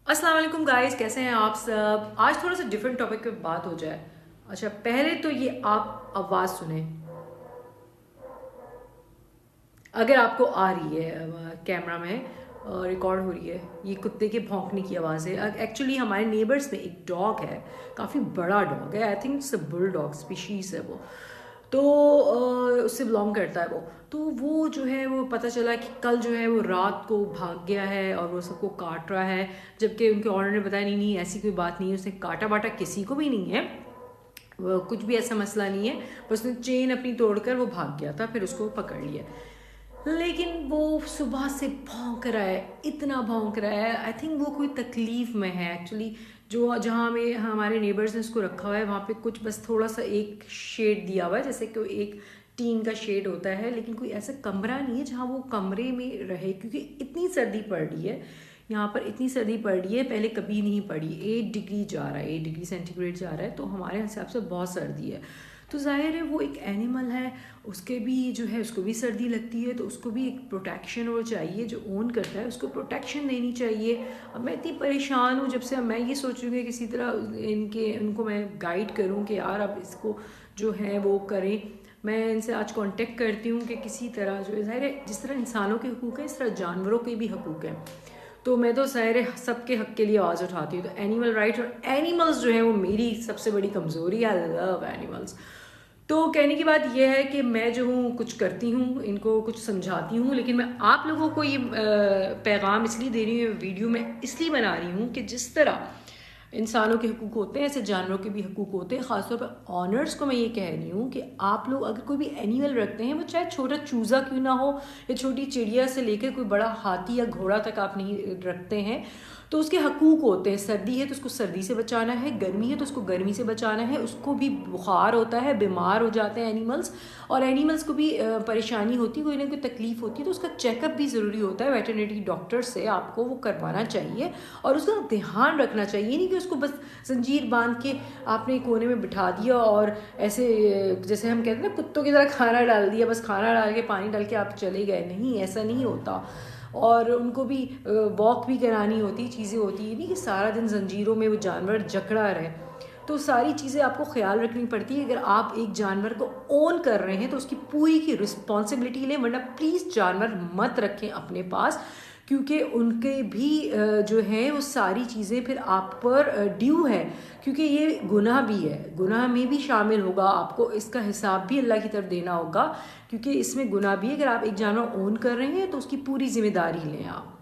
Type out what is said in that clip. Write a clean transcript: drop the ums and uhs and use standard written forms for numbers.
अस्सलाम वालेकुम गाइस, कैसे हैं आप सब। आज थोड़ा सा डिफरेंट टॉपिक पे बात हो जाए। अच्छा, पहले तो ये आप आवाज़ सुने, अगर आपको आ रही है कैमरा में रिकॉर्ड हो रही है। ये कुत्ते के भौंकने की आवाज़ है। एक्चुअली हमारे नेबर्स में एक डॉग है, काफ़ी बड़ा डॉग है। I think it's a bull dog species है वो। तो उससे बिलोंग करता है वो। तो वो जो है वो पता चला कि कल जो है वो रात को भाग गया है और वो सबको काट रहा है। जबकि उनके ऑनर ने बताया नहीं नहीं, ऐसी कोई बात नहीं है, उसने काटा बाटा किसी को भी नहीं है, वो कुछ भी ऐसा मसला नहीं है। बस उसने चेन अपनी तोड़कर वो भाग गया था, फिर उसको पकड़ लिया। लेकिन वो सुबह से भौंक रहा है, इतना भौंक रहा है। आई थिंक वो कोई तकलीफ में है एक्चुअली। जो जहाँ में हमारे नेबर्स ने उसको रखा हुआ है वहाँ पे कुछ बस थोड़ा सा एक शेड दिया हुआ है, जैसे कि एक टीन का शेड होता है, लेकिन कोई ऐसा कमरा नहीं है जहाँ वो कमरे में रहे, क्योंकि इतनी सर्दी पड़ रही है यहाँ पर। इतनी सर्दी पड़ रही है, पहले कभी नहीं पड़ी। 8 डिग्री जा रहा है, 8 डिग्री सेंटीग्रेड जा रहा है, तो हमारे हिसाब से बहुत सर्दी है। तो जाहिर है वो एक एनिमल है, उसके भी जो है उसको भी सर्दी लगती है, तो उसको भी एक प्रोटेक्शन वो चाहिए। जो ओन करता है उसको प्रोटेक्शन देनी चाहिए। अब मैं इतनी परेशान हूँ जब से। अब मैं ये सोच रही हूँ कि किसी तरह उनको मैं गाइड करूँ कि यार अब इसको जो है वो करें। मैं इनसे आज कांटेक्ट करती हूँ कि किसी तरह जो है, ज़ाहिर है जिस तरह इंसानों के हकूक़ है इस तरह जानवरों के भी हकूक़ हैं। तो मैं तो ज़ाहिर है सबके हक़ के लिए आवाज़ उठाती हूँ। तो एनिमल राइट और एनिमल्स जो है वो मेरी सबसे बड़ी कमज़ोरी है। I love animals. तो कहने की बात यह है कि मैं जो हूँ कुछ करती हूँ, इनको कुछ समझाती हूँ, लेकिन मैं आप लोगों को ये पैगाम इसलिए दे रही हूँ, वीडियो में इसलिए बना रही हूँ कि जिस तरह इंसानों के हकूक़ होते हैं ऐसे जानवरों के भी हकूक़ होते हैं। ख़ासतौर पर ऑनर्स को मैं ये कह रही हूँ कि आप लोग अगर कोई भी एनिमल रखते हैं, वो चाहे छोटा चूज़ा क्यों ना हो या छोटी चिड़िया से लेकर कोई बड़ा हाथी या घोड़ा तक आप नहीं रखते हैं, तो उसके हकूक़ होते हैं। सर्दी है तो उसको सर्दी से बचाना है, गर्मी है तो उसको गर्मी से बचाना है। उसको भी बुखार होता है, बीमार हो जाते हैं एनिमल्स, और एनिमल्स को भी परेशानी होती है, कोई ना कोई तकलीफ़ होती है, तो उसका चेकअप भी ज़रूरी होता है। वेटरनरी डॉक्टर से आपको वो करवाना चाहिए और उसका ध्यान रखना चाहिए। नहीं कि उसको बस जंजीर बांध के आपने कोने में बिठा दिया और ऐसे जैसे हम कहते हैं ना कुत्तों की तरह खाना डाल दिया, बस खाना डाल के पानी डाल के आप चले गए। नहीं, ऐसा नहीं होता। और उनको भी वॉक भी करानी होती, चीज़ें होती है, नहीं कि सारा दिन जंजीरों में वो जानवर जकड़ा रहे। तो सारी चीज़ें आपको ख्याल रखनी पड़ती है। अगर आप एक जानवर को ओन कर रहे हैं तो उसकी पूरी की रिस्पॉन्सिबिलिटी लें, वरना प्लीज़ जानवर मत रखें अपने पास, क्योंकि उनके भी जो है वो सारी चीज़ें फिर आप पर ड्यू है। क्योंकि ये गुनाह भी है, गुनाह में भी शामिल होगा, आपको इसका हिसाब भी अल्लाह की तरफ देना होगा, क्योंकि इसमें गुनाह भी है। अगर आप एक जानवर ओन कर रहे हैं तो उसकी पूरी जिम्मेदारी लें आप।